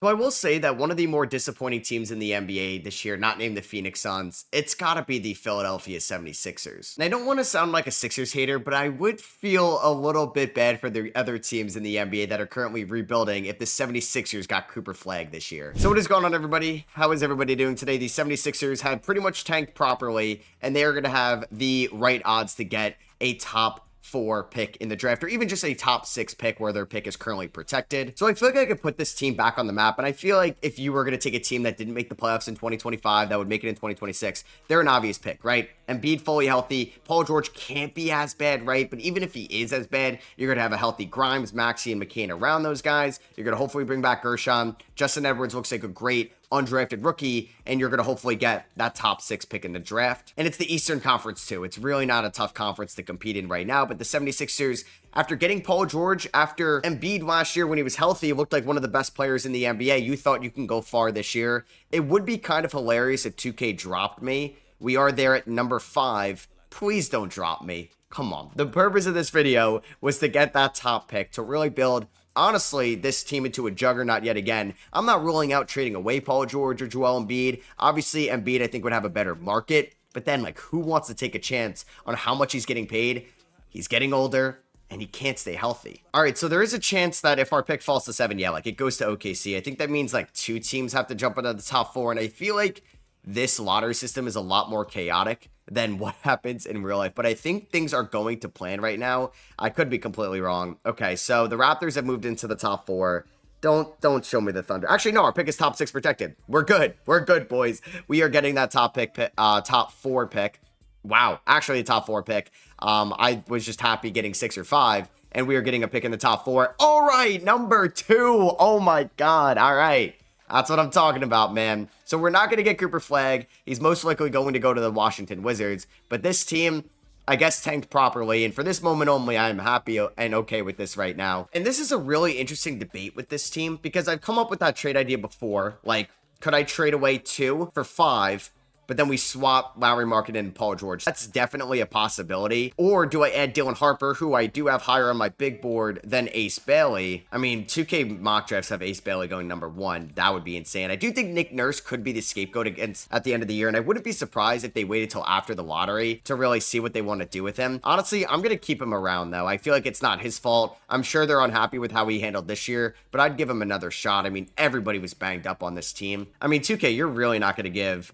So I will say that one of the more disappointing teams in the NBA this year, not named the Phoenix Suns, it's got to be the Philadelphia 76ers. And I don't want to sound like a Sixers hater, but I would feel a little bit bad for the other teams in the NBA that are currently rebuilding if the 76ers got Cooper Flag this year. So what is going on, everybody? How is everybody doing today? The 76ers have pretty much tanked properly, and they are going to have the right odds to get a top 4 pick in the draft, or even just a top 6 pick where their pick is currently protected. So I feel like I could put this team back on the map, and I feel like if you were going to take a team that didn't make the playoffs in 2025 that would make it in 2026, they're an obvious pick, right? Embiid fully healthy. Paul George can't be as bad, right? But even if he is as bad, you're going to have a healthy Grimes, Maxey, and McCain around those guys. You're going to hopefully bring back Gershon. Justin Edwards looks like a great undrafted rookie, and you're going to hopefully get that top 6 pick in the draft. And it's the Eastern Conference too. It's really not a tough conference to compete in right now, but the 76ers, after getting Paul George, after Embiid last year when he was healthy, looked like one of the best players in the NBA, you thought you can go far this year. It would be kind of hilarious if 2K dropped me. We are there at number 5. Please don't drop me. Come on. The purpose of this video was to get that top pick, to really build, honestly, this team into a juggernaut yet again. I'm not ruling out trading away Paul George or Joel Embiid. Obviously, Embiid, I think, would have a better market. But then, like, who wants to take a chance on how much he's getting paid? He's getting older, and he can't stay healthy. All right, so there is a chance that if our pick falls to 7, yeah, like, it goes to OKC. I think that means, like, 2 teams have to jump into the top 4, and I feel like this lottery system is a lot more chaotic than what happens in real life. But I think things are going to plan right now. I could be completely wrong. Okay, so the Raptors have moved into the top 4. Don't show me the Thunder. Actually, no, our pick is top 6 protected. We're good. We're good, boys. We are getting that top 4 pick. Wow, actually a top 4 pick. I was just happy getting 6 or 5, and we are getting a pick in the top 4. All right, number 2. Oh my God. All right. That's what I'm talking about, man. So we're not going to get Cooper Flag. He's most likely going to go to the Washington Wizards. But this team, I guess, tanked properly. And for this moment only, I'm happy and okay with this right now. And this is a really interesting debate with this team because I've come up with that trade idea before. Like, could I trade away 2 for 5? But then we swap Lowry Markkanen and Paul George. That's definitely a possibility. Or do I add Dylan Harper, who I do have higher on my big board than Ace Bailey? I mean, 2K mock drafts have Ace Bailey going number 1. That would be insane. I do think Nick Nurse could be the scapegoat at the end of the year, and I wouldn't be surprised if they waited till after the lottery to really see what they want to do with him. Honestly, I'm going to keep him around, though. I feel like it's not his fault. I'm sure they're unhappy with how he handled this year, but I'd give him another shot. I mean, everybody was banged up on this team. I mean, 2K, you're really not going to give,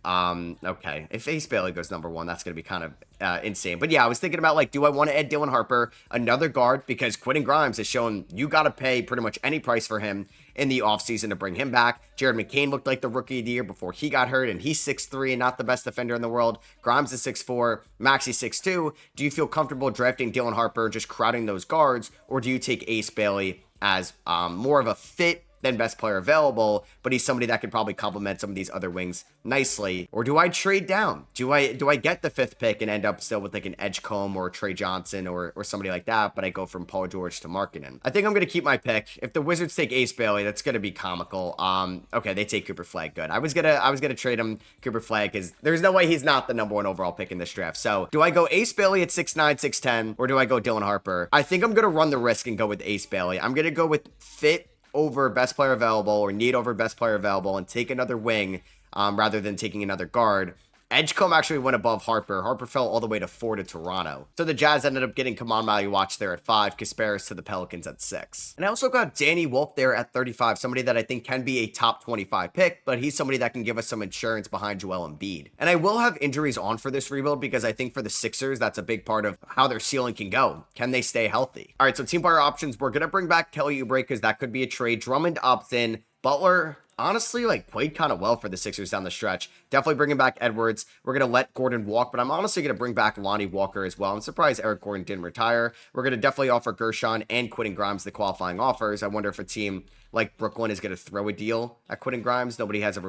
okay, if Ace Bailey goes number 1, that's going to be kind of insane. But yeah, I was thinking about, like, do I want to add Dylan Harper, another guard, because Quentin Grimes has shown you got to pay pretty much any price for him in the offseason to bring him back. Jared McCain looked like the rookie of the year before he got hurt, and he's 6'3" and not the best defender in the world. Grimes is 6'4", Maxey 6'2". Do you feel comfortable drafting Dylan Harper, just crowding those guards, or do you take Ace Bailey as more of a fit than best player available, but he's somebody that could probably complement some of these other wings nicely? Or do I trade down? Do I get the 5th pick and end up still with like an Edgecombe or Trey Johnson or somebody like that, but I go from Paul George to Markkanen? I think I'm going to keep my pick. If the Wizards take Ace Bailey, that's going to be comical. Okay, they take Cooper Flag. Good. I was gonna trade him Cooper Flag because there's no way he's not the number 1 overall pick in this draft. So do I go Ace Bailey at 6'9", 6'10", or do I go Dylan Harper? I think I'm going to run the risk and go with Ace Bailey. I'm going to go with fit over best player available or need over best player available and take another wing rather than taking another guard. Edgecombe actually went above Harper. Harper fell all the way to 4 to Toronto. So the Jazz ended up getting Kamon Watch there at 5, Kasparis to the Pelicans at 6. And I also got Danny Wolf there at 35, somebody that I think can be a top 25 pick, but he's somebody that can give us some insurance behind Joel Embiid. And I will have injuries on for this rebuild because I think for the Sixers, that's a big part of how their ceiling can go. Can they stay healthy? All right, so team player options, we're going to bring back Kelly Oubre because that could be a trade. Drummond opts in. Butler, honestly, like, played kind of well for the Sixers down the stretch. Definitely bringing back Edwards. We're going to let Gordon walk, but I'm honestly going to bring back Lonnie Walker as well. I'm surprised Eric Gordon didn't retire. We're going to definitely offer Gershon and Quentin Grimes the qualifying offers. I wonder if a team like Brooklyn is going to throw a deal at Quentin Grimes. Nobody has a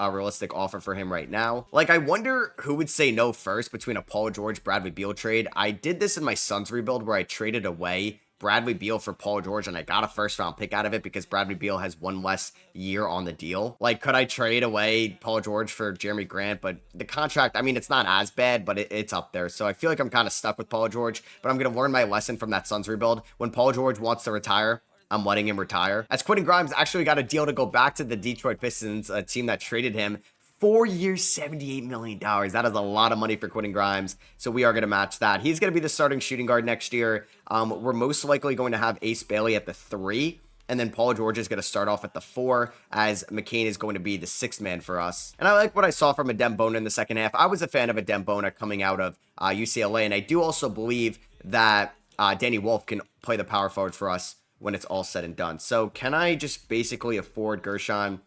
realistic offer for him right now. Like, I wonder who would say no first between a Paul George, Bradley Beal trade. I did this in my Suns rebuild where I traded away Bradley Beal for Paul George, and I got a first round pick out of it because Bradley Beal has 1 less year on the deal. Like, could I trade away Paul George for Jeremy Grant? But the contract, I mean, it's not as bad, but it's up there. So I feel like I'm kind of stuck with Paul George, but I'm going to learn my lesson from that Suns rebuild. When Paul George wants to retire, I'm letting him retire. As Quentin Grimes actually got a deal to go back to the Detroit Pistons, a team that traded him. 4 years, $78 million. That is a lot of money for Quentin Grimes, so we are going to match that. He's going to be the starting shooting guard next year. We're most likely going to have Ace Bailey at the 3, and then Paul George is going to start off at the 4, as McCain is going to be the 6th man for us. And I like what I saw from Adem Bona in the second half. I was a fan of Adem Bona coming out of UCLA, and I do also believe that Danny Wolf can play the power forward for us when it's all said and done. So can I just basically afford Gershon?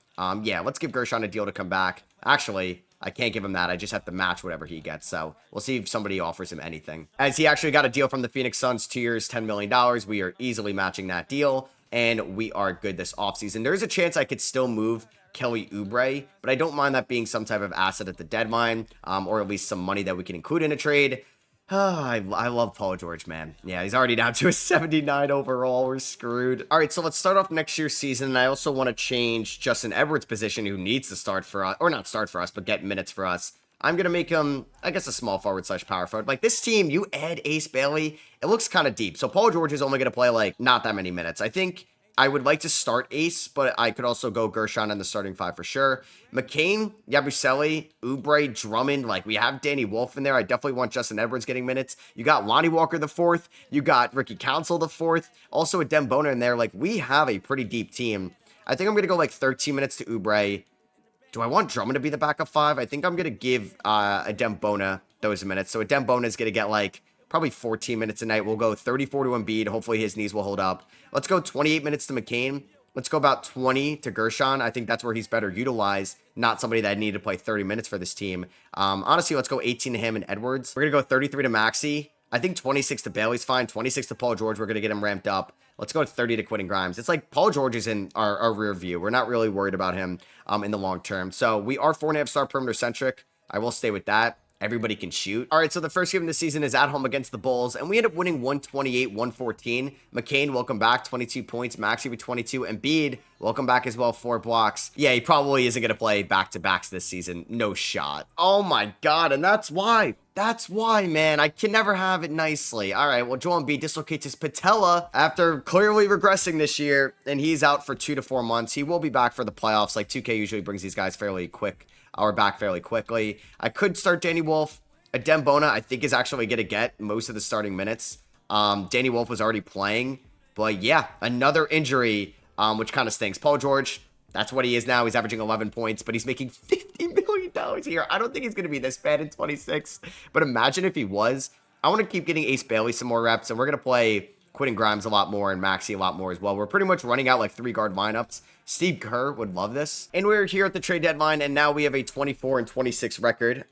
Yeah, let's give Gershon a deal to come back. Actually, I can't give him that. I just have to match whatever he gets. So we'll see if somebody offers him anything. As he actually got a deal from the Phoenix Suns, 2 years, $10 million. We are easily matching that deal, and we are good this offseason. There's a chance I could still move Kelly Oubre, but I don't mind that being some type of asset at the deadline, or at least some money that we can include in a trade. I love Paul George, man. Yeah, he's already down to a 79 overall. We're screwed. All right, so let's start off next year's season. And I also want to change Justin Edwards' position, who needs to start for us, or not start for us, but get minutes for us. I'm going to make him, I guess, a small forward / power forward. Like, this team, you add Ace Bailey, it looks kind of deep. So Paul George is only going to play, like, not that many minutes. I think I would like to start Ace, but I could also go Gershon in the starting 5 for sure. McCain, Yabusele, Oubre, Drummond. Like, we have Danny Wolf in there. I definitely want Justin Edwards getting minutes. You got Lonnie Walker the 4th. You got Ricky Council the 4th. Also a Adem Bona in there. Like, we have a pretty deep team. I think I'm going to go like 13 minutes to Oubre. Do I want Drummond to be the backup 5? I think I'm going to give Adem Bona those minutes. So Adem Bona is going to get like probably 14 minutes a night. We'll go 34 to Embiid. Hopefully his knees will hold up. Let's go 28 minutes to McCain. Let's go about 20 to Gershon. I think that's where he's better utilized, not somebody that needed to play 30 minutes for this team. Honestly, let's go 18 to him and Edwards. We're going to go 33 to Maxey. I think 26 to Bailey's fine. 26 to Paul George. We're going to get him ramped up. Let's go 30 to Quentin Grimes. It's like Paul George is in our rear view. We're not really worried about him in the long term. So we are 4.5 star perimeter centric. I will stay with that. Everybody can shoot. All right, so the first game of the season is at home against the Bulls, and we end up winning 128-114. McCain, welcome back, 22 points. Maxey with 22. Embiid, welcome back as well, 4 blocks. Yeah, he probably isn't going to play back-to-backs this season. No shot. Oh my God, and that's why. That's why, man. I can never have it nicely. All right, well, Joel Embiid dislocates his patella after clearly regressing this year, and he's out for 2 to 4 months. He will be back for the playoffs. Like, 2K usually brings these guys fairly quick. Or back fairly quickly. I could start Danny Wolf. Adem Bona, I think, is actually going to get most of the starting minutes. Danny Wolf was already playing. But yeah, another injury, which kind of stinks. Paul George, that's what he is now. He's averaging 11 points, but he's making $50 million a year. I don't think he's going to be this bad in 26. But imagine if he was. I want to keep getting Ace Bailey some more reps, and we're going to play Quentin Grimes a lot more and Maxey a lot more as well. We're pretty much running out like 3-guard lineups. Steve Kerr would love this. And we're here at the trade deadline, and now we have a 24-26 record.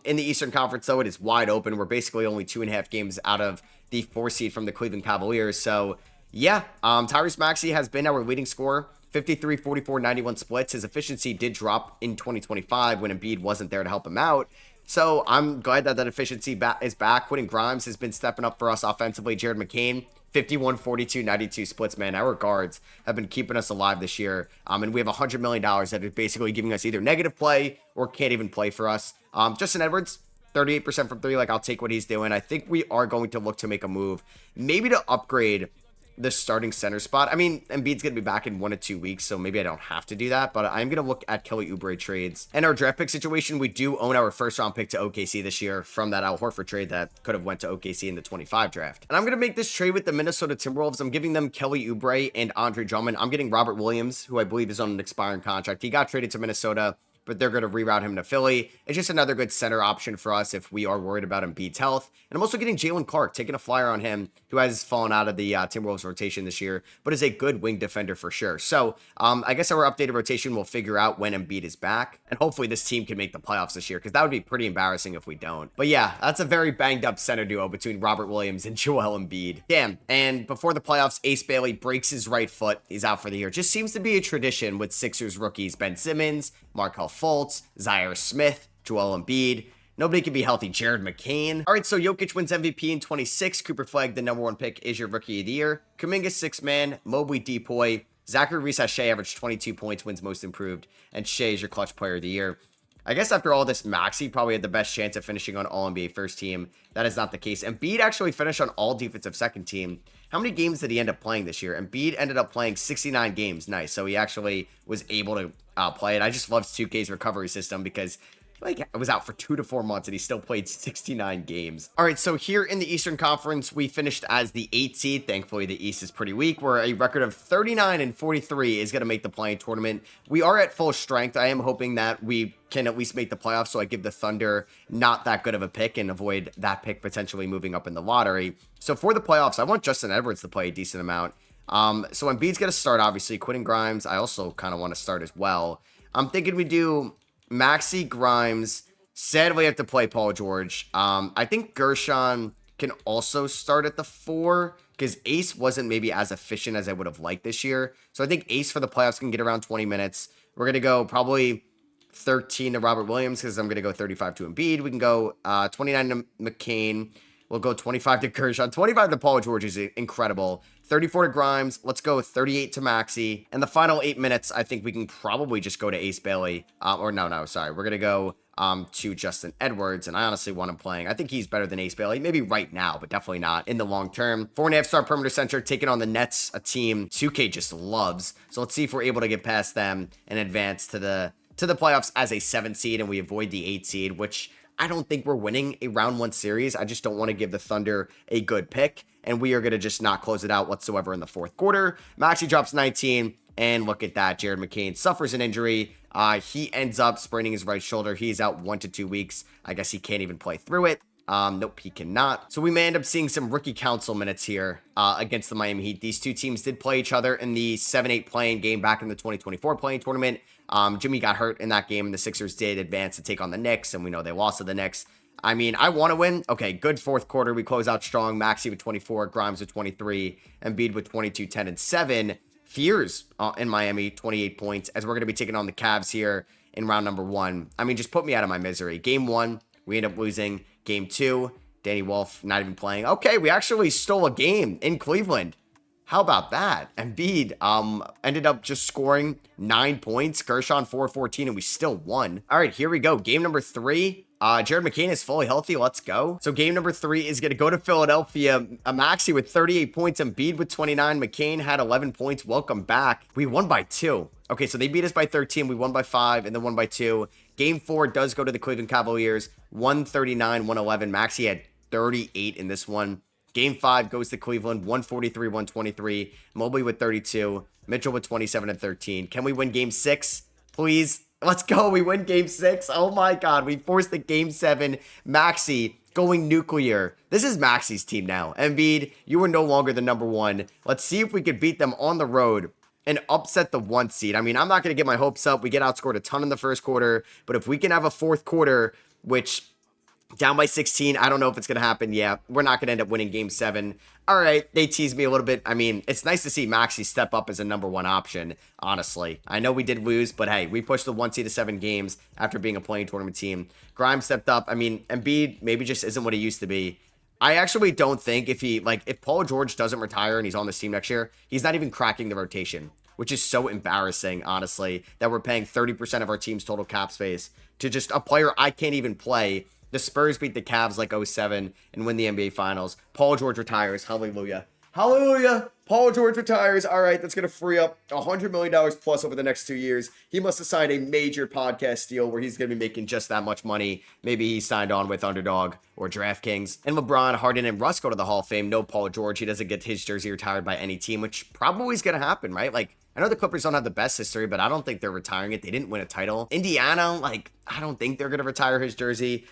In the Eastern Conference, though, it is wide open. We're basically only 2.5 games out of the 4 seed from the Cleveland Cavaliers. So, yeah, Tyrese Maxey has been our leading scorer. 53, 44, 91 splits. His efficiency did drop in 2025 when Embiid wasn't there to help him out. So I'm glad that efficiency is back. Quentin Grimes has been stepping up for us offensively. Jared McCain, 51, 42, 92 splits, man. Our guards have been keeping us alive this year. And we have $100 million that is basically giving us either negative play or can't even play for us. Justin Edwards, 38% from 3. Like, I'll take what he's doing. I think we are going to look to make a move, maybe to upgrade the starting center spot. I mean, Embiid's going to be back in 1 to 2 weeks, so maybe I don't have to do that, but I'm going to look at Kelly Oubre trades. And our draft pick situation, we do own our first round pick to OKC this year from that Al Horford trade that could have went to OKC in the 25 draft. And I'm going to make this trade with the Minnesota Timberwolves. I'm giving them Kelly Oubre and Andre Drummond. I'm getting Robert Williams, who I believe is on an expiring contract. He got traded to Minnesota, but they're going to reroute him to Philly. It's just another good center option for us if we are worried about Embiid's health. And I'm also getting Jalen Clark, taking a flyer on him, who has fallen out of the Timberwolves rotation this year, but is a good wing defender for sure. So I guess our updated rotation will figure out when Embiid is back, and hopefully this team can make the playoffs this year, because that would be pretty embarrassing if we don't. But yeah, that's a very banged up center duo between Robert Williams and Joel Embiid. Damn, and before the playoffs, Ace Bailey breaks his right foot. He's out for the year. Just seems to be a tradition with Sixers rookies Ben Simmons, Markelle Fultz, Zaire Smith, Joel Embiid. Nobody can be healthy. Jared McCain. All right, so Jokic wins MVP in 26. Cooper Flagg, the #1 pick, is your rookie of the year. Kuminga, 6th man. Mobley, Depoy. Zachary Reese-Shea averaged 22 points, wins most improved. And Shea is your clutch player of the year. I guess after all this, Maxey probably had the best chance of finishing on All-NBA first team. That is not the case. Embiid actually finished on all defensive second team. How many games did he end up playing this year? Embiid ended up playing 69 games. Nice. So he actually was able to play it. I just love 2K's recovery system because I was out for 2 to 4 months and he still played 69 games. All right, so here in the Eastern Conference, we finished as the 8th seed. Thankfully, the East is pretty weak, where a record of 39-43 is going to make the play-in tournament. We are at full strength. I am hoping that we can at least make the playoffs, so I give the Thunder not that good of a pick and avoid that pick potentially moving up in the lottery. So for the playoffs, I want Justin Edwards to play a decent amount. So Embiid's going to start, obviously. Quentin Grimes, I also kind of want to start as well. I'm thinking we do Maxey, Grimes. Sadly, I have to play Paul George. I think Gershon can also start at the 4 because Ace wasn't maybe as efficient as I would have liked this year. So I think Ace for the playoffs can get around 20 minutes. We're going to go probably 13 to Robert Williams because I'm going to go 35 to Embiid. We can go 29 to McCain. We'll go 25 to Gershon. 25 to Paul George is incredible. 34 to Grimes. Let's go 38 to Maxey. And the final 8 minutes, I think we can probably just go to Ace Bailey. Sorry. We're going to go to Justin Edwards. And I honestly want him playing. I think he's better than Ace Bailey. Maybe right now, but definitely not in the long term. 4.5-star perimeter center taking on the Nets, a team 2K just loves. So let's see if we're able to get past them and advance to the playoffs as a 7 seed. And we avoid the 8 seed, which I don't think we're winning a round 1 series. I just don't want to give the Thunder a good pick. And we are going to just not close it out whatsoever in the 4th quarter. Maxey drops 19. And look at that. Jared McCain suffers an injury. He ends up spraining his right shoulder. He's out 1 to 2 weeks. I guess he can't even play through it. Nope, he cannot. So we may end up seeing some rookie council minutes here against the Miami Heat. These two teams did play each other in the 7-8 play-in game back in the 2024 play-in tournament. Jimmy got hurt in that game, and the Sixers did advance to take on the Knicks, and we know they lost to the Knicks. I mean, I want to win. Okay, good 4th quarter. We close out strong. Maxey with 24, Grimes with 23, Embiid with 22, 10, and 7. Fears in Miami, 28 points, as we're going to be taking on the Cavs here in round number 1. I mean, just put me out of my misery. Game 1, we end up losing. Game 2, Danny Wolf not even playing. Okay, we actually stole a game in Cleveland. How about that? Embiid ended up just scoring 9 points. Gershon 4-14, and we still won. All right, here we go. Game number 3. Jared McCain is fully healthy. Let's go. So game number 3 is going to go to Philadelphia. Maxey with 38 points. Embiid with 29. McCain had 11 points. Welcome back. We won by 2. Okay, so they beat us by 13. We won by 5 and then won by 2. Game 4 does go to the Cleveland Cavaliers. 139-111. Maxey had 38 in this one. Game 5 goes to Cleveland, 143-123. Mobley with 32. Mitchell with 27 and 13. Can we win Game 6? Please. Let's go. We win Game 6. Oh my God. We forced the Game 7. Maxey going nuclear. This is Maxey's team now. Embiid, you are no longer the number 1. Let's see if we could beat them on the road and upset the 1 seed. I mean, I'm not going to get my hopes up. We get outscored a ton in the 1st quarter. But if we can have a 4th quarter, which down by 16, I don't know if it's going to happen. Yeah, we're not going to end up winning Game 7. All right, they teased me a little bit. I mean, it's nice to see Maxey step up as a number 1 option, honestly. I know we did lose, but hey, we pushed the 1 seed to 7 games after being a play-in tournament team. Grimes stepped up. I mean, Embiid maybe just isn't what he used to be. I actually don't think if Paul George doesn't retire and he's on this team next year, he's not even cracking the rotation, which is so embarrassing, honestly, that we're paying 30% of our team's total cap space to just a player I can't even play. The Spurs beat the Cavs like 07 and win the NBA Finals. Paul George retires. Hallelujah. Hallelujah. Paul George retires. All right, that's going to free up $100 million plus over the next 2 years. He must have signed a major podcast deal where he's going to be making just that much money. Maybe he signed on with Underdog or DraftKings. And LeBron, Harden, and Russ go to the Hall of Fame. No Paul George. He doesn't get his jersey retired by any team, which probably is going to happen, right? Like, I know the Clippers don't have the best history, but I don't think they're retiring it. They didn't win a title. Indiana, I don't think they're going to retire his jersey.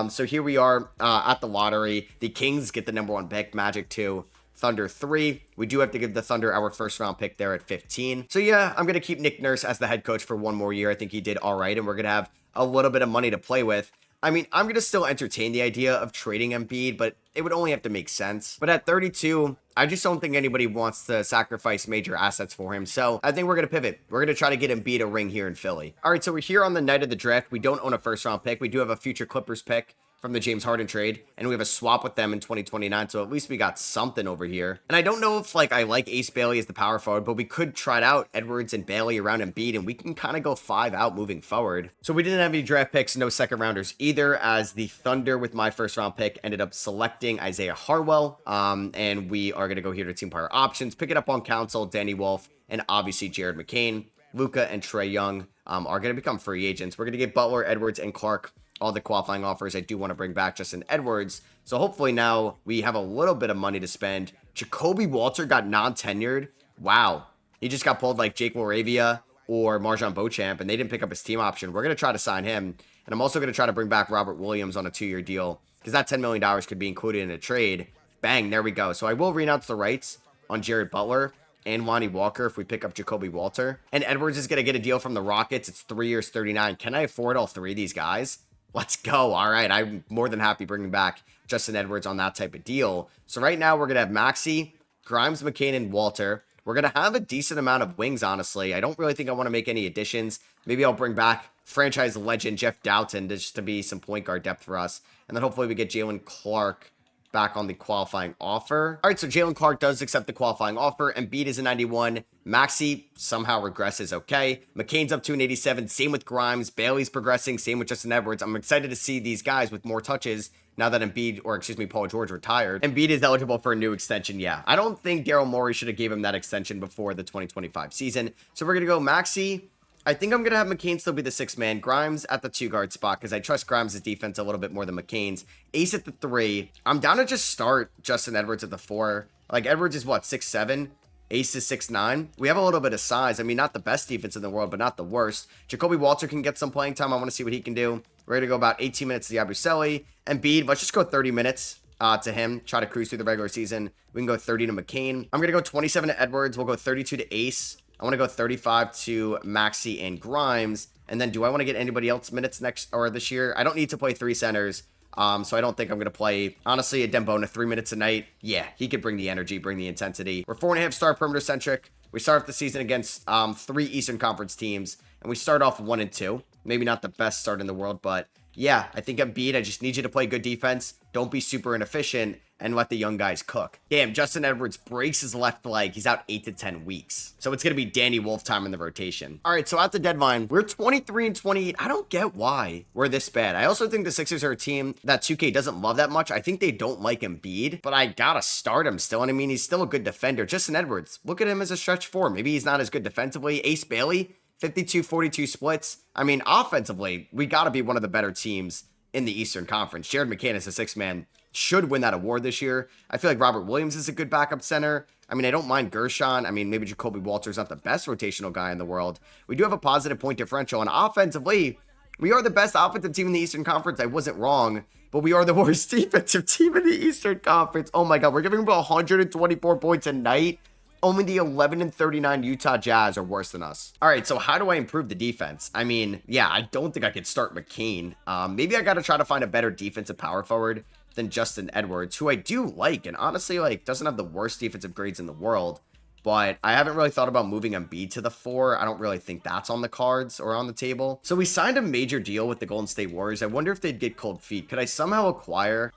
So here we are at the lottery. The Kings get the number 1 pick. Magic 2. Thunder 3. We do have to give the Thunder our 1st round pick there at 15. So yeah, I'm going to keep Nick Nurse as the head coach for 1 more year. I think he did all right, and we're going to have a little bit of money to play with. I mean, I'm going to still entertain the idea of trading Embiid, but it would only have to make sense. But at 32, I just don't think anybody wants to sacrifice major assets for him. So I think we're going to pivot. We're going to try to get Embiid a ring here in Philly. All right, so we're here on the night of the draft. We don't own a 1st round pick. We do have a future Clippers pick. from the James Harden trade, and we have a swap with them in 2029, so at least we got something over here. And I don't know if I like Ace Bailey as the power forward, but we could try out Edwards and Bailey around Embiid, and we can kind of go 5 out moving forward. So we didn't have any draft picks, no second rounders either, as the Thunder with my first round pick ended up selecting Isaiah Harwell, and we are going to go here to team player options, pick it up on Council, Danny Wolf, and obviously Jared McCain. Luka and Trae Young are going to become free agents. We're going to get Butler, Edwards, and Clark all the qualifying offers. I do want to bring back Justin Edwards. So hopefully now we have a little bit of money to spend. Jacoby Walter got non-tenured. Wow. He just got pulled like Jake Laravia or Marjon Beauchamp, and they didn't pick up his team option. We're going to try to sign him. And I'm also going to try to bring back Robert Williams on a 2-year deal because that $10 million could be included in a trade. Bang, there we go. So I will renounce the rights on Jared Butler and Lonnie Walker if we pick up Jacoby Walter. And Edwards is going to get a deal from the Rockets. It's 3 years, 39. Can I afford all 3 of these guys? Let's go. All right. I'm more than happy bringing back Justin Edwards on that type of deal. So right now we're going to have Maxey, Grimes, McCain, and Walter. We're going to have a decent amount of wings, honestly. I don't really think I want to make any additions. Maybe I'll bring back franchise legend Jeff Doughton just to be some point guard depth for us. And then hopefully we get Jalen Clark back on the qualifying offer. All right, so Jalen Clark does accept the qualifying offer. Embiid is a 91. Maxey somehow regresses, okay. McCain's up to an 87. Same with Grimes. Bailey's progressing. Same with Justin Edwards. I'm excited to see these guys with more touches now that Paul George retired. Embiid is eligible for a new extension, yeah. I don't think Daryl Morey should have gave him that extension before the 2025 season. So we're going to go Maxey. I think I'm going to have McCain still be the 6th man. Grimes at the 2-guard spot because I trust Grimes' defense a little bit more than McCain's. Ace at the 3. I'm down to just start Justin Edwards at the 4. Like, Edwards is what, 6'7"? Ace is 6'9". We have a little bit of size. I mean, not the best defense in the world, but not the worst. Jacoby Walter can get some playing time. I want to see what he can do. We're going to go about 18 minutes to Yabusele. Embiid, let's just go 30 minutes to him. Try to cruise through the regular season. We can go 30 to McCain. I'm going to go 27 to Edwards. We'll go 32 to Ace. I want to go 35 to Maxey and Grimes. And then do I want to get anybody else minutes next or this year? I don't need to play 3 centers. So I don't think I'm going to play, honestly, a Dembona 3 minutes a night. Yeah, he could bring the energy, bring the intensity. We're 4.5-star perimeter centric. We start off the season against 3 Eastern Conference teams. And we start off 1-2. Maybe not the best start in the world, but yeah, I think Embiid, I just need you to play good defense. Don't be super inefficient and let the young guys cook. Damn, Justin Edwards breaks his left leg. He's out 8 to 10 weeks. So it's going to be Danny Wolf time in the rotation. All right, so at the deadline, we're 23-28. I don't get why we're this bad. I also think the Sixers are a team that 2K doesn't love that much. I think they don't like Embiid, but I got to start him still. And I mean, he's still a good defender. Justin Edwards, look at him as a stretch 4. Maybe he's not as good defensively. Ace Bailey, 52-42 splits. I mean, offensively, we got to be one of the better teams in the Eastern Conference. Jared McCain as a 6-man should win that award this year. I feel like Robert Williams is a good backup center. I mean, I don't mind Gershon. I mean, maybe Jacoby Walter's not the best rotational guy in the world. We do have a positive point differential, and offensively, we are the best offensive team in the Eastern Conference. I wasn't wrong, but we are the worst defensive team in the Eastern Conference. Oh my God, we're giving about 124 points a night. Only the 11-39 Utah Jazz are worse than us. All right, so how do I improve the defense? I mean, yeah, I don't think I could start McCain. Maybe I got to try to find a better defensive power forward than Justin Edwards, who I do like, and honestly, like, doesn't have the worst defensive grades in the world, but I haven't really thought about moving Embiid to the 4. I don't really think that's on the cards or on the table. So we signed a major deal with the Golden State Warriors. I wonder if they'd get cold feet. Could I somehow acquire?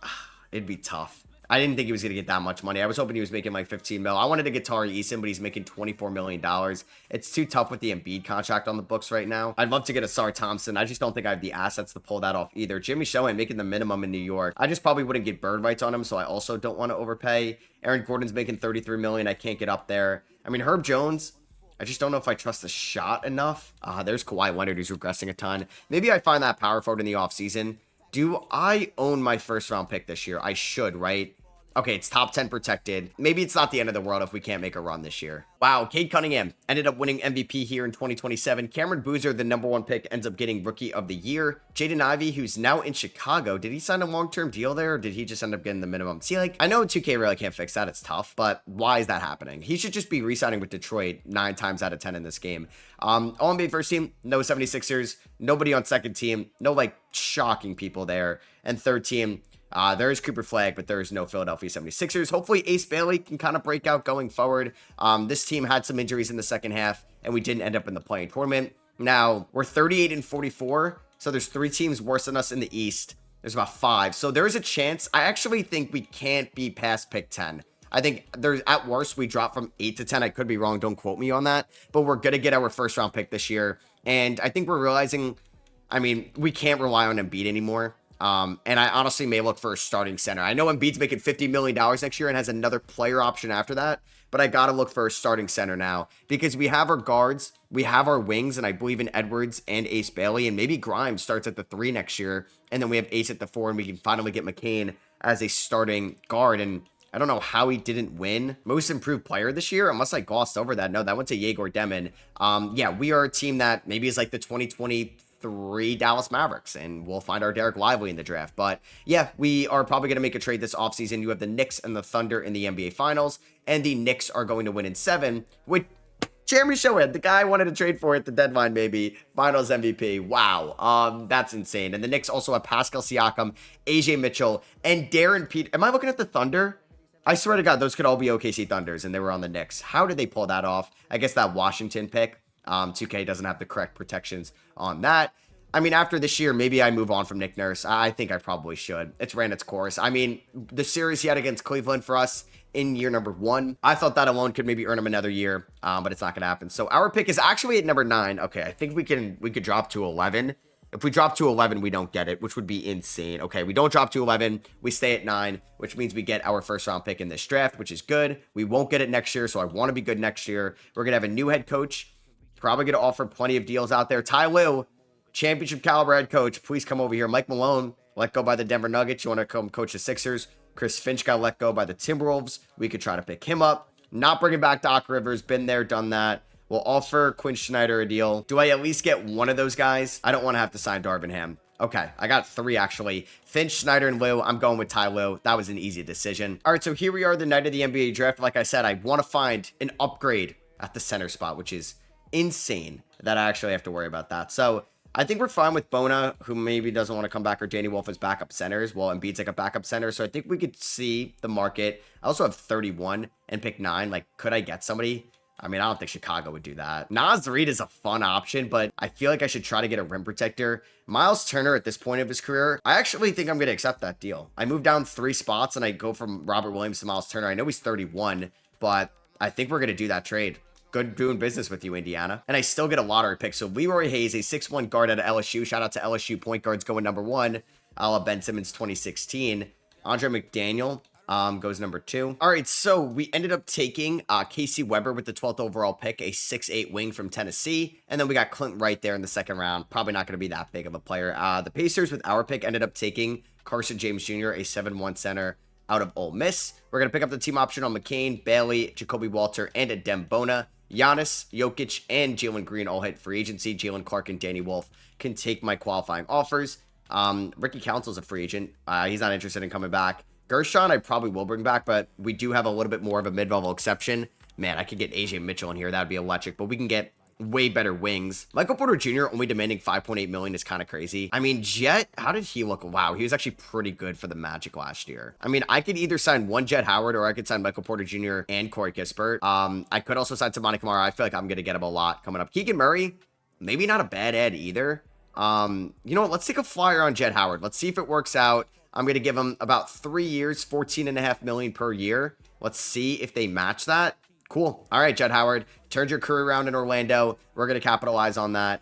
It'd be tough. I didn't think he was going to get that much money. I was hoping he was making like 15 mil. I wanted to get Tari Eason, but he's making $24 million. It's too tough with the Embiid contract on the books right now. I'd love to get a Sar Thompson. I just don't think I have the assets to pull that off either. Jimmy Shohan making the minimum in New York. I just probably wouldn't get bird rights on him, so I also don't want to overpay. Aaron Gordon's making $33 million. I can't get up there. I mean, Herb Jones, I just don't know if I trust the shot enough. There's Kawhi Leonard, who's regressing a ton. Maybe I find that power forward in the offseason. Do I own my first round pick this year? I should, right? Okay, it's top 10 protected. Maybe it's not the end of the world if we can't make a run this year. Wow, Cade Cunningham ended up winning MVP here in 2027. Cameron Boozer, the #1 pick, ends up getting Rookie of the Year. Jaden Ivey, who's now in Chicago, did he sign a long-term deal there, or did he just end up getting the minimum? See, like, I know 2K really can't fix that. It's tough, but why is that happening? He should just be re-signing with Detroit 9 times out of 10 in this game. All-NBA first team, no 76ers. Nobody on second team. No, like, shocking people there. And third team, there is Cooper Flagg, but there is no Philadelphia 76ers. Hopefully Ace Bailey can kind of break out going forward. This team had some injuries in the second half, and we didn't end up in the play-in tournament. Now, we're 38-44, so there's 3 teams worse than us in the East. There's about 5. So there is a chance. I actually think we can't be past pick 10. I think there's, at worst, we drop from 8 to 10. I could be wrong. Don't quote me on that. But we're going to get our first round pick this year. And I think we're realizing, I mean, we can't rely on Embiid anymore. And I honestly may look for a starting center. I know Embiid's making $50 million next year and has another player option after that, but I got to look for a starting center now because we have our guards, we have our wings, and I believe in Edwards and Ace Bailey, and maybe Grimes starts at the 3 next year, and then we have Ace at the 4, and we can finally get McCain as a starting guard. And I don't know how he didn't win most improved player this year, unless I glossed over that. No, that went to Yegor Demon. Yeah, we are a team that maybe is like the 2023 Dallas Mavericks, and we'll find our Derek Lively in the draft. But yeah, we are probably going to make a trade this offseason. You have the Knicks and the Thunder in the NBA Finals, and the Knicks are going to win in 7, with Jeremy Shohead, the guy I wanted to trade for at the deadline, maybe. Finals MVP. Wow. That's insane. And the Knicks also have Pascal Siakam, AJ Mitchell, and Darren Pete. Am I looking at the Thunder? I swear to God, those could all be OKC Thunders, and they were on the Knicks. How did they pull that off? I guess that Washington pick. 2K doesn't have the correct protections on that. I mean, after this year, maybe I move on from Nick Nurse. I think I probably should. It's ran its course. I mean, the series he had against Cleveland for us in year number 1, I thought that alone could maybe earn him another year, but it's not going to happen. So our pick is actually at number 9. Okay, I think we could drop to 11. If we drop to 11, we don't get it, which would be insane. Okay, we don't drop to 11. We stay at 9, which means we get our first round pick in this draft, which is good. We won't get it next year, so I want to be good next year. We're going to have a new head coach. Probably going to offer plenty of deals out there. Ty Lue, championship caliber head coach. Please come over here. Mike Malone, let go by the Denver Nuggets. You want to come coach the Sixers? Chris Finch got let go by the Timberwolves. We could try to pick him up. Not bringing back Doc Rivers. Been there, done that. We'll offer Quinn Snyder a deal. Do I at least get one of those guys? I don't want to have to sign Darvin Ham. Okay, I got 3 actually. Finch, Snyder, and Lue. I'm going with Ty Lue. That was an easy decision. All right, so here we are the night of the NBA draft. Like I said, I want to find an upgrade at the center spot, which is insane that I actually have to worry about that. So I think we're fine with Bona, who maybe doesn't want to come back, or Danny Wolf as backup centers. Well, Embiid's like a backup center, so I think we could see the market. I also have 31 and pick 9. Like, could I get somebody? I mean, I don't think Chicago would do that. Naz Reid is a fun option, but I feel like I should try to get a rim protector. Miles Turner at this point of his career, I actually think I'm going to accept that deal. I move down 3 spots and I go from Robert Williams to Miles Turner. I know he's 31, but I think we're going to do that trade. Good doing business with you, Indiana. And I still get a lottery pick. So Leroy Hayes, a 6'1 guard out of LSU. Shout out to LSU point guards going number 1. A la Ben Simmons 2016. Andre McDaniel goes number 2. All right, so we ended up taking Casey Weber with the 12th overall pick, a 6'8 wing from Tennessee. And then we got Clint Wright there in the second round. Probably not going to be that big of a player. The Pacers with our pick ended up taking Carson James Jr., a 7'1 center out of Ole Miss. We're going to pick up the team option on McCain, Bailey, Jacoby Walter, and Adem Bona. Giannis, Jokic, and Jalen Green all hit free agency. Jalen Clark and Danny Wolf can take my qualifying offers. Ricky Council's a free agent. He's not interested in coming back. Gershon, I probably will bring back, but we do have a little bit more of a mid-level exception. Man, I could get AJ Mitchell in here. That'd be electric, but we can get way better wings. Michael Porter Jr. only demanding $5.8 million is kind of crazy. I mean, Jet, how did he look? Wow, he was actually pretty good for the Magic last year. I mean, I could either sign one Jet Howard or I could sign Michael Porter Jr. and Corey Kispert. I could also sign Tamani Kamara. I feel like I'm going to get him a lot coming up. Keegan Murray, maybe not a bad ad either. You know what? Let's take a flyer on Jet Howard. Let's see if it works out. I'm going to give him about 3 years, $14.5 million per year. Let's see if they match that. Cool. All right, Jet Howard, turned your career around in Orlando. We're going to capitalize on that.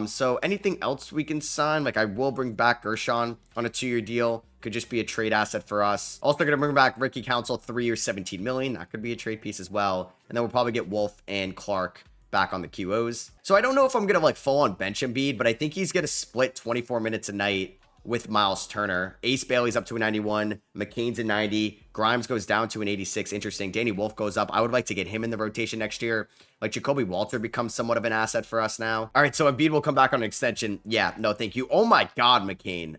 So anything else we can sign? Like, I will bring back Gershon on a 2-year deal. Could just be a trade asset for us. Also going to bring back Ricky Council, 3 years, $17 million. That could be a trade piece as well. And then we'll probably get Wolf and Clark back on the QOs. So I don't know if I'm going to like full on bench Embiid, but I think he's going to split 24 minutes a night with Miles Turner. Ace Bailey's up to a 91. McCain's a 90. Grimes goes down to an 86. Interesting. Danny Wolf goes up. I would like to get him in the rotation next year. Like, Jacoby Walter becomes somewhat of an asset for us now. All right, so Embiid will come back on an extension. Yeah, no, thank you. Oh my God, McCain.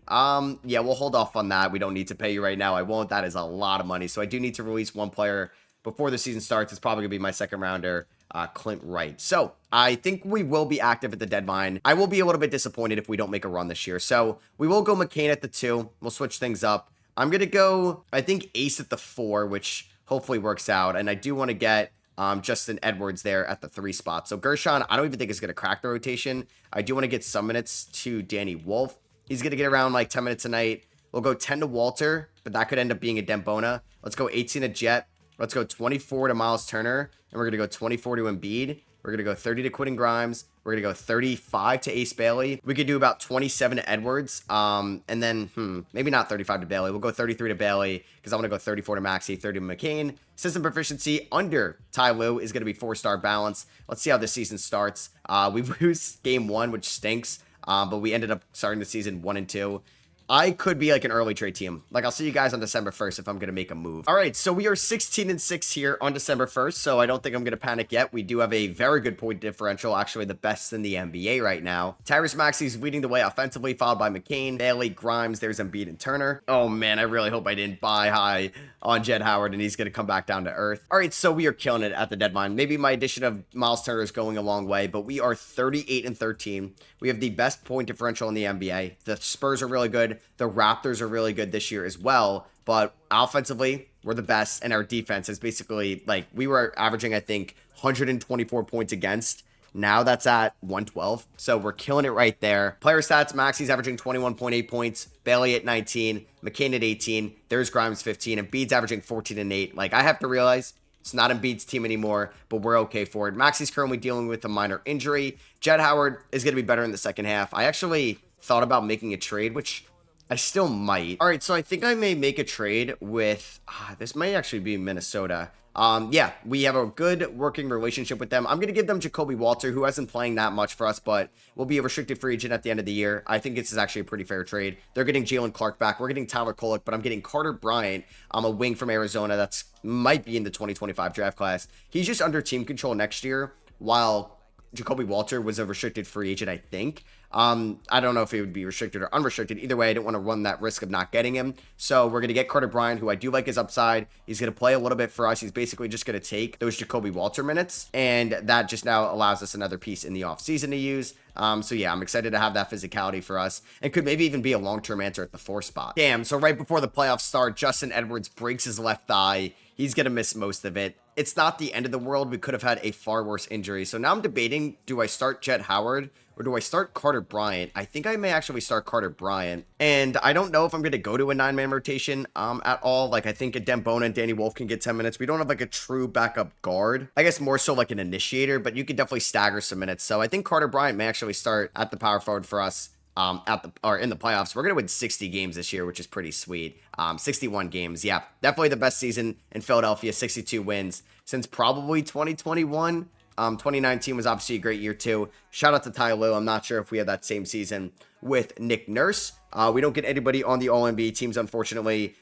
Yeah, we'll hold off on that. We don't need to pay you right now. I won't. That is a lot of money. So I do need to release one player before the season starts. It's probably gonna be my second rounder, Clint Wright. So I think we will be active at the deadline. I will be a little bit disappointed if we don't make a run this year. So we will go McCain at the 2. We'll switch things up. I'm going to go, I think, Ace at the 4, which hopefully works out. And I do want to get Justin Edwards there at the 3 spot. So Gershon, I don't even think is going to crack the rotation. I do want to get some minutes to Danny Wolf. He's going to get around like 10 minutes a night. We'll go 10 to Walter, but that could end up being a Dembona. Let's go 18 to Jet. Let's go 24 to Miles Turner. And we're going to go 24 to Embiid. We're going to go 30 to Quentin Grimes. We're going to go 35 to Ace Bailey. We could do about 27 to Edwards. And then, maybe not 35 to Bailey. We'll go 33 to Bailey because I want to go 34 to Maxey, 30 to McCain. System proficiency under Ty Lue is going to be 4-star balance. Let's see how this season starts. We lose game 1, which stinks. But we ended up starting the season 1 and 2. I could be like an early trade team. Like, I'll see you guys on December 1st if I'm going to make a move. All right, so we are 16 and 6 here on December 1st, so I don't think I'm going to panic yet. We do have a very good point differential, actually the best in the NBA right now. Tyrese Maxey's leading the way offensively, followed by McCain, Bailey, Grimes, there's Embiid and Turner. Oh man, I really hope I didn't buy high on Jed Howard and he's going to come back down to earth. All right, so we are killing it at the deadline. Maybe my addition of Miles Turner is going a long way, but we are 38 and 13. We have the best point differential in the NBA. The Spurs are really good. The Raptors are really good this year as well, but offensively, we're the best, and our defense is basically, like, we were averaging, I think, 124 points against. Now that's at 112, so we're killing it right there. Player stats, Maxey's averaging 21.8 points, Bailey at 19, McCain at 18, there's Grimes 15, and Embiid's averaging 14 and 8. Like, I have to realize it's not Embiid's team anymore, but we're okay for it. Maxey's currently dealing with a minor injury. Jed Howard is going to be better in the second half. I actually thought about making a trade, which I still might. All right, so I think I may make a trade with, this may actually be Minnesota. Yeah, we have a good working relationship with them. I'm going to give them Jacoby Walter, who hasn't playing that much for us, but will be a restricted free agent at the end of the year. I think this is actually a pretty fair trade. They're getting Jalen Clark back. We're getting Tyler Kolek, but I'm getting Carter Bryant. I'm a wing from Arizona that's might be in the 2025 draft class. He's just under team control next year, while Jacoby Walter was a restricted free agent, I think. I don't know if he would be restricted or unrestricted. Either way, I didn't want to run that risk of not getting him. So we're going to get Carter Bryant, who I do like his upside. He's going to play a little bit for us. He's basically just going to take those Jacoby Walter minutes, and that just now allows us another piece in the offseason to use. So yeah, I'm excited to have that physicality for us, and could maybe even be a long-term answer at the 4 spot. Damn, so right before the playoffs start, Justin Edwards breaks his left thigh. He's going to miss most of it. It's not the end of the world. We could have had a far worse injury. So now I'm debating, do I start Jed Howard or do I start Carter Bryant? I think I may actually start Carter Bryant. And I don't know if I'm going to go to a 9-man rotation at all. Like, I think Dembona and Danny Wolf can get 10 minutes. We don't have like a true backup guard. I guess more so like an initiator, but you could definitely stagger some minutes. So I think Carter Bryant may actually start at the power forward for us. In the playoffs. We're gonna win 60 games this year, which is pretty sweet. 61 games. Yeah, definitely the best season in Philadelphia. 62 wins since probably 2021. 2019 was obviously a great year too. Shout out to Ty Lue. I'm not sure if we had that same season with Nick Nurse. We don't get anybody on the All-NBA teams, unfortunately.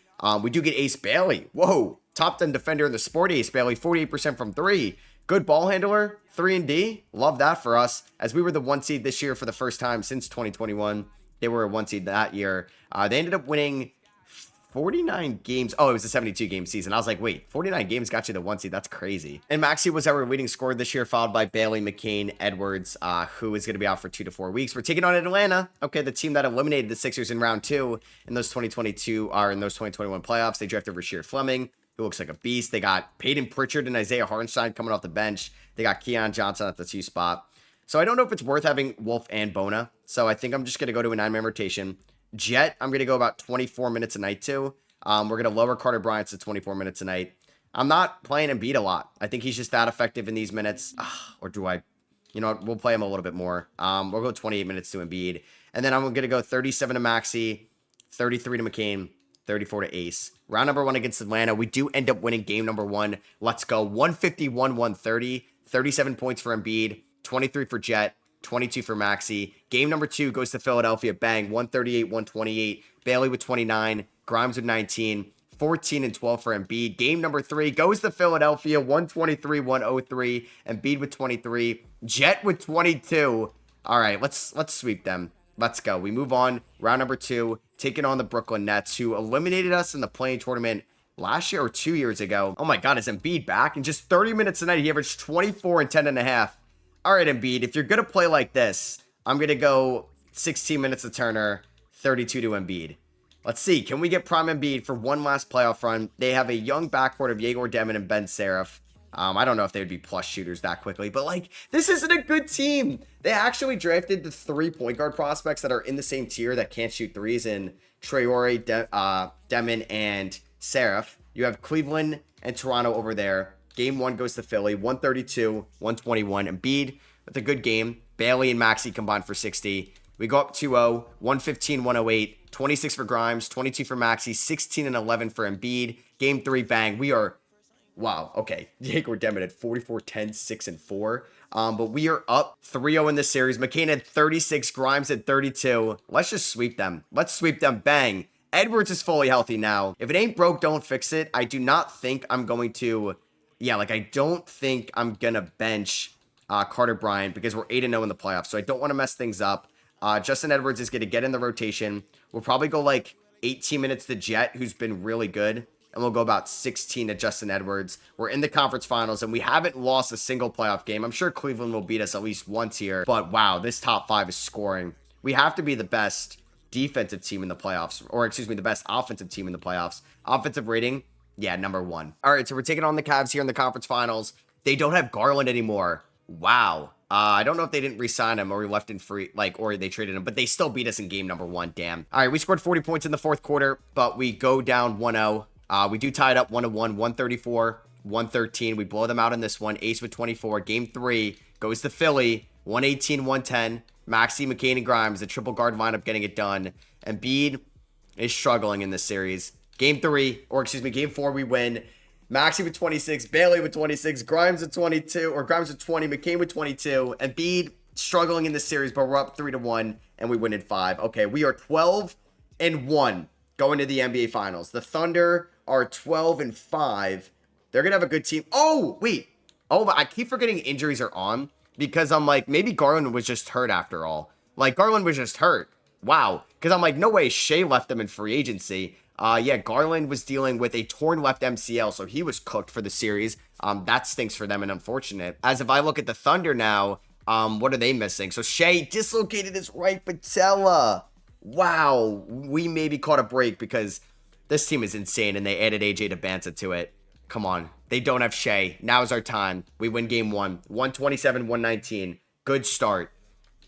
We do get Ace Bailey. Whoa, top 10 defender in the sport. Ace Bailey, 48% from 3. Good ball handler, 3-and-D. Love that for us, as we were the 1 seed this year for the first time since 2021. They were a 1 seed that year. They ended up winning 49 games. Oh, it was a 72-game season. I was like, wait, 49 games got you the 1 seed. That's crazy. And Maxey was our leading scorer this year, followed by Bailey, McCain, Edwards, who is going to be out for 2 to 4 weeks. We're taking on Atlanta. Okay, the team that eliminated the Sixers in round 2 in those 2021 playoffs. They drafted Rasheed Fleming, who looks like a beast. They got Peyton Pritchard and Isaiah Hartenstein coming off the bench. They got Keon Johnson at the 2 spot. So I don't know if it's worth having Wolf and Bona. So I think I'm just going to go to a 9-man rotation. Jet, I'm going to go about 24 minutes a night too. We're going to lower Carter Bryant to 24 minutes a night. I'm not playing Embiid a lot. I think he's just that effective in these minutes. Or do I? You know what? We'll play him a little bit more. We'll go 28 minutes to Embiid. And then I'm going to go 37 to Maxey, 33 to McCain, 34 to Ace. Round number 1 against Atlanta. We do end up winning game number 1. Let's go. 151-130. 37 points for Embiid. 23 for Jet. 22 for Maxey. Game number 2 goes to Philadelphia. Bang. 138-128. Bailey with 29. Grimes with 19. 14 and 12 for Embiid. Game number 3 goes to Philadelphia. 123-103. Embiid with 23. Jet with 22. All right, let's sweep them. Let's go. We move on. Round number 2, taking on the Brooklyn Nets, who eliminated us in the play-in tournament last year or 2 years ago. Oh my God, is Embiid back? In just 30 minutes tonight, he averaged 24 and 10.5. All right, Embiid, if you're going to play like this, I'm going to go 16 minutes to Turner, 32 to Embiid. Let's see. Can we get prime Embiid for one last playoff run? They have a young backcourt of Yegor Demon and Ben Seraph. I don't know if they would be plus shooters that quickly, but like, this isn't a good team. They actually drafted the 3 point guard prospects that are in the same tier that can't shoot threes in Traore, Demon, and Seraph. You have Cleveland and Toronto over there. Game 1 goes to Philly, 132, 121. Embiid with a good game. Bailey and Maxey combined for 60. We go up 2-0, 115, 108, 26 for Grimes, 22 for Maxey, 16 and 11 for Embiid. Game 3, bang. We are, wow, okay. Jacob Demon at 44, 10, 6, and 4. But we are up 3-0 in this series. McCain had 36, Grimes at 32. Let's just sweep them. Let's sweep them, bang. Edwards is fully healthy now. If it ain't broke, don't fix it. I do not think I'm going to, I don't think I'm going to bench Carter Bryant because we're 8-0 in the playoffs. So I don't want to mess things up. Justin Edwards is going to get in the rotation. We'll probably go like 18 minutes to Jet, who's been really good. And we'll go about 16 to Justin Edwards. We're in the conference finals, and we haven't lost a single playoff game. I'm sure Cleveland will beat us at least once here. But wow, this top 5 is scoring. We have to be the best defensive team in the playoffs. Or excuse me, the best offensive team in the playoffs. Offensive rating, yeah, number 1. All right, so we're taking on the Cavs here in the conference finals. They don't have Garland anymore. Wow. I don't know if they didn't re-sign him or we left him free, or they traded him, but they still beat us in game number 1. Damn. All right, we scored 40 points in the fourth quarter, but we go down 1-0. We do tie it up 1-1, 134, 113. We blow them out in this one. Ace with 24. Game 3 goes to Philly, 118, 110. Maxey, McCain, and Grimes, the triple guard lineup getting it done. Embiid is struggling in this series. Game 4, we win. Maxey with 26, Bailey with 26, Grimes with 22, or Grimes with 20, McCain with 22. Embiid struggling in this series, but we're up 3-1, and we win in 5. Okay, we are 12-1 going to the NBA Finals. The Thunder are 12-5. They're going to have a good team. Oh, wait. Oh, I keep forgetting injuries are on because I'm like, maybe Garland was just hurt after all. Like, Garland was just hurt. Wow. Because I'm like, no way Shea left him in free agency. Garland was dealing with a torn left MCL, so he was cooked for the series. That stinks for them and unfortunate. As if I look at the Thunder now, what are they missing? So Shea dislocated his right patella. Wow. We maybe caught a break because this team is insane, and they added AJ Debanta to it. Come on. They don't have Shea. Now's our time. We win game 1. 127, 119. Good start.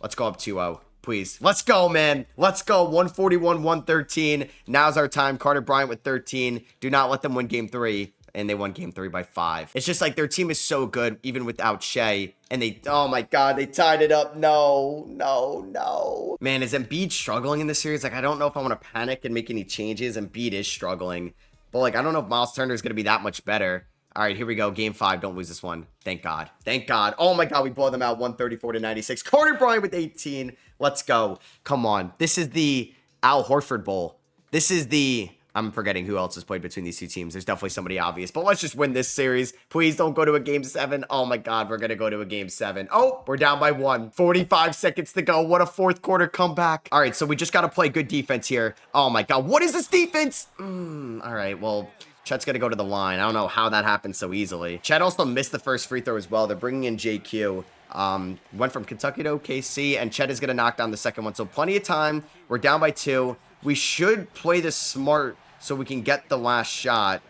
Let's go up 2-0. Please. Let's go, man. Let's go. 141, 113. Now's our time. Carter Bryant with 13. Do not let them win game 3. And they won game 3 by 5. It's just like their team is so good, even without Shea. And they, oh my God, they tied it up. No. Man, is Embiid struggling in this series? Like, I don't know if I want to panic and make any changes. Embiid is struggling. But, like, I don't know if Miles Turner is going to be that much better. All right, here we go. Game 5. Don't lose this one. Thank God. Thank God. Oh, my God. We blow them out 134-96. Carter Bryant with 18. Let's go. Come on. This is the Al Horford Bowl. This is the... I'm forgetting who else has played between these two teams. There's definitely somebody obvious. But let's just win this series. Please don't go to a game 7. Oh, my God. We're going to go to a game 7. Oh, we're down by 1. 45 seconds to go. What a fourth quarter comeback. All right, so we just got to play good defense here. Oh, my God. What is this defense? All right, well... Chet's going to go to the line. I don't know how that happened so easily. Chet also missed the first free throw as well. They're bringing in JQ. Went from Kentucky to OKC, and Chet is going to knock down the second one. So plenty of time. We're down by 2. We should play this smart so we can get the last shot.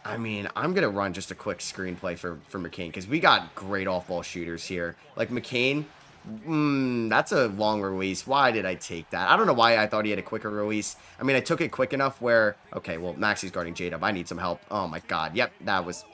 I mean, I'm going to run just a quick screenplay for McCain because we got great off-ball shooters here. Like McCain, that's a long release. Why did I take that? I don't know why I thought he had a quicker release. I mean, I took it quick enough where... Okay, well, Maxey's guarding J-Dub. I need some help. Oh, my God. Yep, that was...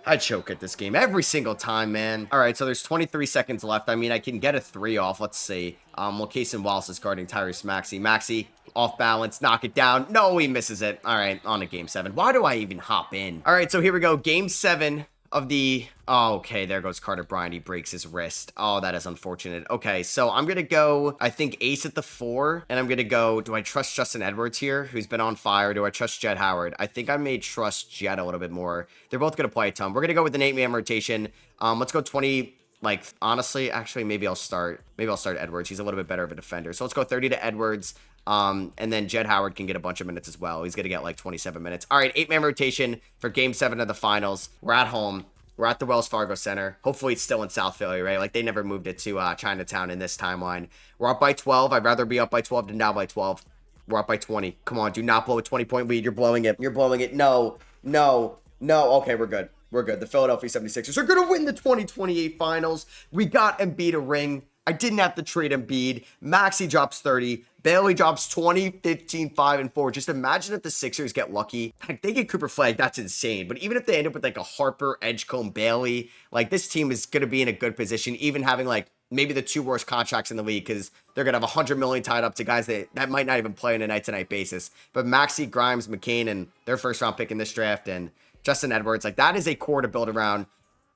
I choke at this game every single time, man. All right, so there's 23 seconds left. I mean, I can get a 3 off. Let's see. Well, Cason Wallace is guarding Tyrese Maxey. Maxey, off balance, knock it down. No, he misses it. All right, on to game 7. Why do I even hop in? All right, so here we go. Game 7 of the... Oh, okay, there goes Carter Bryant. He breaks his wrist. Oh, that is unfortunate. Okay, so I'm going to go, I think, Ace at the 4. And I'm going to go, do I trust Justin Edwards here, who's been on fire? Do I trust Jet Howard? I think I may trust Jet a little bit more. They're both going to play a ton. We're going to go with an 8-man rotation. Let's go 20... Like, honestly, actually, maybe I'll start Edwards. He's a little bit better of a defender. So let's go 30 to Edwards. And then Jed Howard can get a bunch of minutes as well. He's going to get like 27 minutes. All right, 8-man rotation for game 7 of the finals. We're at home. We're at the Wells Fargo Center. Hopefully it's still in South Philly, right? Like, they never moved it to Chinatown in this timeline. We're up by 12. I'd rather be up by 12 than down by 12. We're up by 20. Come on, do not blow a 20-point lead. You're blowing it. You're blowing it. No. Okay, we're good. We're good. The Philadelphia 76ers are going to win the 2028 finals. We got Embiid a ring. I didn't have to trade Embiid. Maxey drops 30. Bailey drops 20, 15, 5, and 4. Just imagine if the Sixers get lucky. Like, they get Cooper Flag, that's insane. But even if they end up with like a Harper, Edgecombe, Bailey, like this team is going to be in a good position, even having like maybe the 2 worst contracts in the league, because they're going to have $100 million tied up to guys that might not even play on a night-to-night basis. But Maxey, Grimes, McCain, and their first-round pick in this draft, and Justin Edwards, like that is a core to build around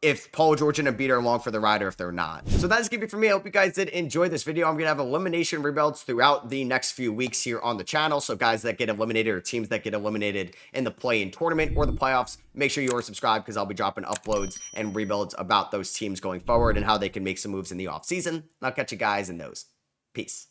if Paul George and Embiid are along for the ride or if they're not. So that's gonna be for me. I hope you guys did enjoy this video. I'm gonna have elimination rebuilds throughout the next few weeks here on the channel. So guys that get eliminated or teams that get eliminated in the play-in tournament or the playoffs, make sure you are subscribed because I'll be dropping uploads and rebuilds about those teams going forward and how they can make some moves in the offseason. And I'll catch you guys in those. Peace.